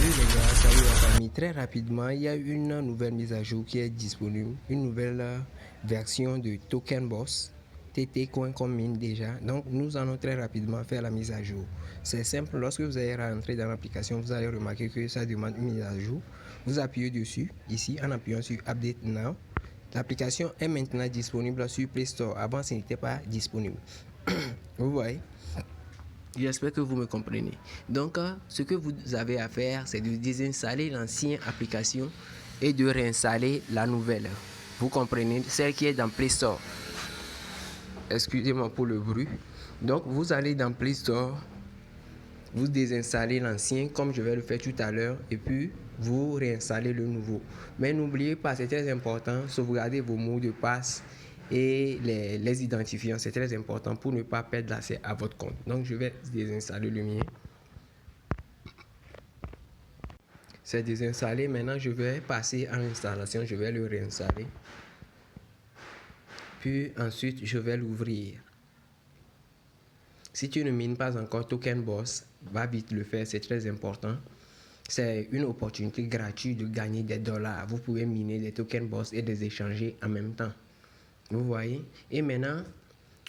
Salut les gars, salut la famille. Très rapidement, il y a une nouvelle mise à jour qui est disponible, une nouvelle version de Token Boss, TT Coin comme mine déjà. Donc nous allons très rapidement faire la mise à jour. C'est simple, lorsque vous allez rentrer dans l'application, vous allez remarquer que ça demande une mise à jour. Vous appuyez dessus, ici, en appuyant sur Update Now. L'application est maintenant disponible sur Play Store. Avant, ce n'était pas disponible. Vous voyez? J'espère que vous me comprenez. Donc, ce que vous avez à faire, c'est de désinstaller l'ancienne application et de réinstaller la nouvelle. Vous comprenez? Celle qui est dans Play Store. Excusez-moi pour le bruit. Donc, vous allez dans Play Store, vous désinstallez l'ancien comme je vais le faire tout à l'heure et puis vous réinstallez le nouveau. Mais n'oubliez pas, c'est très important, sauvegardez vos mots de passe et les identifiants, c'est très important pour ne pas perdre l'accès à votre compte. Donc je vais désinstaller le mien. C'est désinstallé. Maintenant je vais passer à l'installation, je vais le réinstaller. Puis ensuite je vais l'ouvrir. Si tu ne mines pas encore Token Boss, va vite le faire, c'est très important. C'est une opportunité gratuite de gagner des dollars. Vous pouvez miner des Token Boss et les échanger en même temps. Vous voyez? Et maintenant,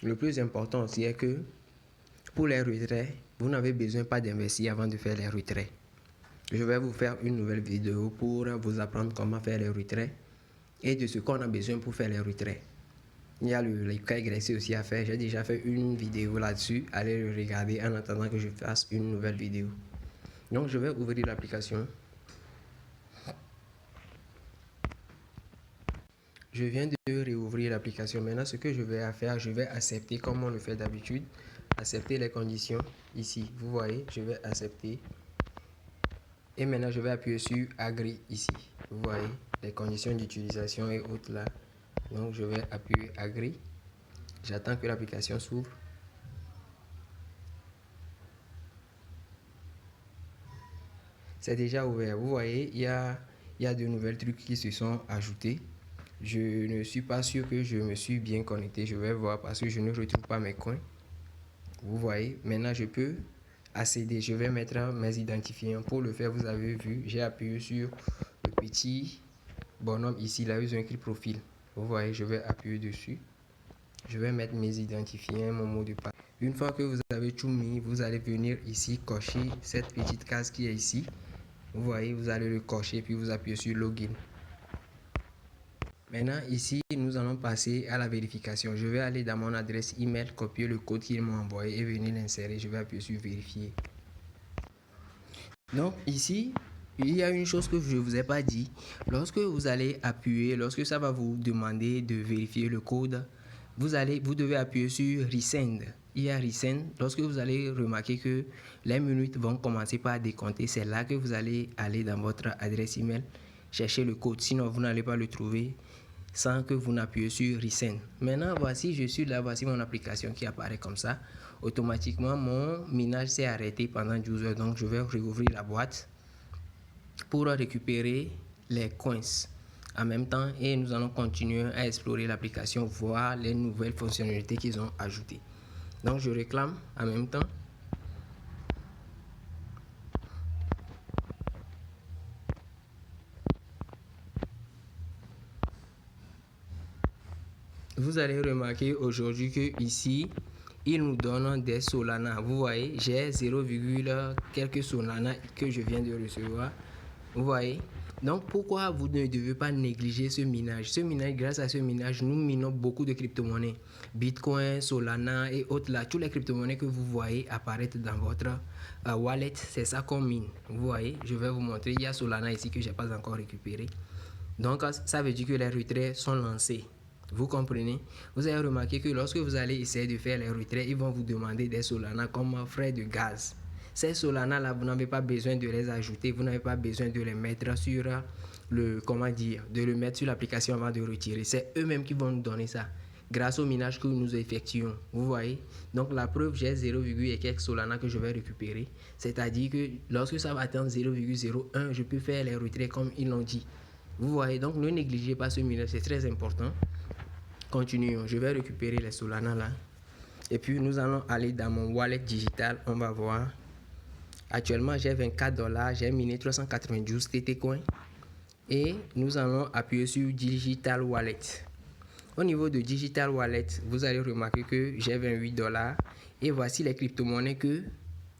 le plus important aussi est que pour les retraits, vous n'avez besoin pas d'investir avant de faire les retraits. Je vais vous faire une nouvelle vidéo pour vous apprendre comment faire les retraits et de ce qu'on a besoin pour faire les retraits. Il y a le KYC aussi à faire. J'ai déjà fait une vidéo là-dessus. Allez le regarder en attendant que je fasse une nouvelle vidéo. Donc, je vais ouvrir l'application. Je viens de réouvrir l'application. Maintenant, ce que je vais faire, je vais accepter comme on le fait d'habitude. Accepter les conditions. Ici, vous voyez, je vais accepter. Et maintenant, je vais appuyer sur Agree ici. Vous voyez, les conditions d'utilisation et autres là. Donc, je vais appuyer Agree. J'attends que l'application s'ouvre. C'est déjà ouvert. Vous voyez, il y a de nouvelles trucs qui se sont ajoutés. Je ne suis pas sûr que je me suis bien connecté. Je vais voir parce que je ne retrouve pas mes coins. Vous voyez, maintenant je peux accéder. Je vais mettre mes identifiants. Pour le faire, vous avez vu, j'ai appuyé sur le petit bonhomme ici. Là, ils ont écrit profil. Vous voyez, je vais appuyer dessus. Je vais mettre mes identifiants, mon mot de passe. Une fois que vous avez tout mis, vous allez venir ici cocher cette petite case qui est ici. Vous voyez, vous allez le cocher puis vous appuyez sur Login. Maintenant, ici, nous allons passer à la vérification. Je vais aller dans mon adresse email, copier le code qu'il m'a envoyé et venir l'insérer. Je vais appuyer sur vérifier. Donc, ici, il y a une chose que je ne vous ai pas dit. Lorsque vous allez appuyer, lorsque ça va vous demander de vérifier le code, vous devez appuyer sur Resend. Il y a Resend. Lorsque vous allez remarquer que les minutes vont commencer par décompter, c'est là que vous allez aller dans votre adresse email, chercher le code. Sinon, vous n'allez pas le trouver sans que vous n'appuyez sur Resend. Maintenant, voici, je suis là, voici mon application qui apparaît comme ça. Automatiquement, mon minage s'est arrêté pendant 12 heures. Donc, je vais rouvrir la boîte pour récupérer les coins en même temps et nous allons continuer à explorer l'application, voir les nouvelles fonctionnalités qu'ils ont ajoutées. Donc, je réclame en même temps. Vous allez remarquer aujourd'hui que ici, il nous donne des Solana. Vous voyez, j'ai 0, quelques Solana que je viens de recevoir. Vous voyez. Donc, pourquoi vous ne devez pas négliger ce minage? Ce minage, grâce à ce minage, nous minons beaucoup de crypto-monnaies. Bitcoin, Solana et autres là. Toutes les crypto-monnaies que vous voyez apparaître dans votre wallet, c'est ça qu'on mine. Vous voyez, je vais vous montrer. Il y a Solana ici que je n'ai pas encore récupéré. Donc, ça veut dire que les retraits sont lancés. Vous comprenez? Vous avez remarqué que lorsque vous allez essayer de faire les retraits, ils vont vous demander des Solana comme frais de gaz. Ces Solana là, vous n'avez pas besoin de les ajouter, vous n'avez pas besoin de les mettre sur l'application avant de retirer. C'est eux-mêmes qui vont nous donner ça grâce au minage que nous effectuons. Vous voyez? Donc la preuve, j'ai 0, et quelques Solana que je vais récupérer. C'est-à-dire que lorsque ça va atteindre 0,01, je peux faire les retraits comme ils l'ont dit. Vous voyez? Donc ne négligez pas ce minage, c'est très important. Continuons, je vais récupérer les Solana là. Et puis nous allons aller dans mon wallet digital, on va voir Actuellement, j'ai 24 $, j'ai miné 392 TT Coin. Et nous allons appuyer sur Digital Wallet. Au niveau de Digital Wallet, vous allez remarquer que j'ai 28 $. Et voici les crypto-monnaies que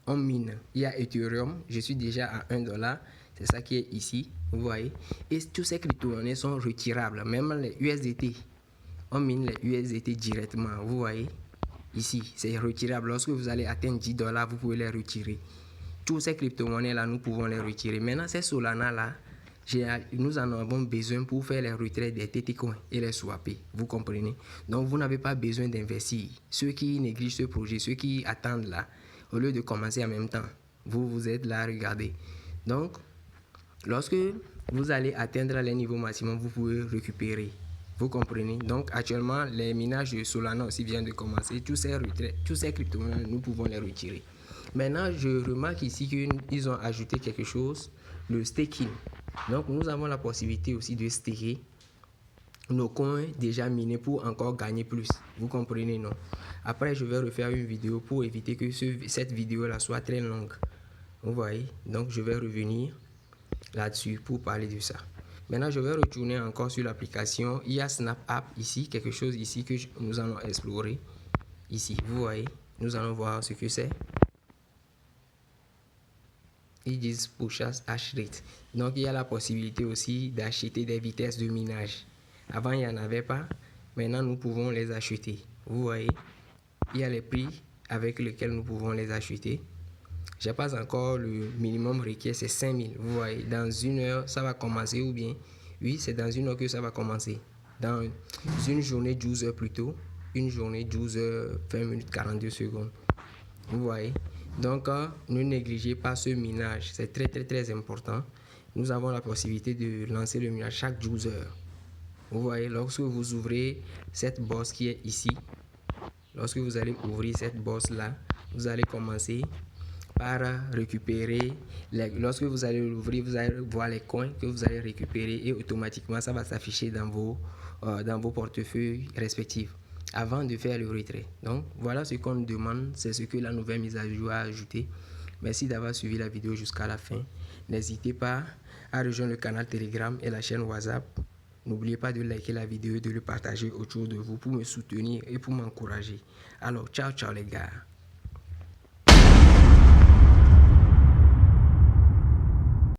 on mine. Il y a Ethereum, je suis déjà à 1 $. C'est ça qui est ici, vous voyez. Et tous ces crypto-monnaies sont retirables. Même les USDT, on mine les USDT directement, vous voyez. Ici, c'est retirable. Lorsque vous allez atteindre 10 $, vous pouvez les retirer. Tous ces crypto-monnaies-là, nous pouvons les retirer. Maintenant, ces Solana-là, nous en avons besoin pour faire les retraits des TT Coins et les swapper. Vous comprenez? Donc, vous n'avez pas besoin d'investir. Ceux qui négligent ce projet, ceux qui attendent là, au lieu de commencer en même temps, vous êtes là, regardez. Donc, lorsque vous allez atteindre les niveaux maximum, vous pouvez récupérer. Vous comprenez? Donc, actuellement, les minages de Solana aussi viennent de commencer. Tous ces crypto-monnaies, nous pouvons les retirer. Maintenant, je remarque ici qu'ils ont ajouté quelque chose, le staking. Donc, nous avons la possibilité aussi de staker nos coins déjà minés pour encore gagner plus. Vous comprenez, non? Après, je vais refaire une vidéo pour éviter que cette vidéo-là soit très longue. Vous voyez? Donc, je vais revenir là-dessus pour parler de ça. Maintenant, je vais retourner encore sur l'application. Il y a Snap App ici, quelque chose ici que nous allons explorer. Ici, vous voyez, nous allons voir ce que c'est. Ils disent push hash rate. Donc, il y a la possibilité aussi d'acheter des vitesses de minage. Avant, il n'y en avait pas. Maintenant, nous pouvons les acheter. Vous voyez, il y a les prix avec lesquels nous pouvons les acheter. Je n'ai pas encore le minimum requis, c'est 5000. Vous voyez, dans une heure, ça va commencer ou bien, oui, c'est dans une heure que ça va commencer. Dans une journée, 12 heures plutôt. Une journée, 12 heures, 20 minutes, 42 secondes. Vous voyez. Donc, ne négligez pas ce minage. C'est très important. Nous avons la possibilité de lancer le minage chaque 12 heures. Vous voyez, lorsque vous ouvrez cette bosse qui est ici, lorsque vous allez ouvrir cette bosse-là, vous allez commencer par récupérer. Lorsque vous allez l'ouvrir, vous allez voir les coins que vous allez récupérer et automatiquement, ça va s'afficher dans vos portefeuilles respectifs avant de faire le retrait. Donc, voilà ce qu'on nous demande, c'est ce que la nouvelle mise à jour a ajouté. Merci d'avoir suivi la vidéo jusqu'à la fin. N'hésitez pas à rejoindre le canal Telegram et la chaîne WhatsApp. N'oubliez pas de liker la vidéo et de le partager autour de vous pour me soutenir et pour m'encourager. Alors, ciao les gars.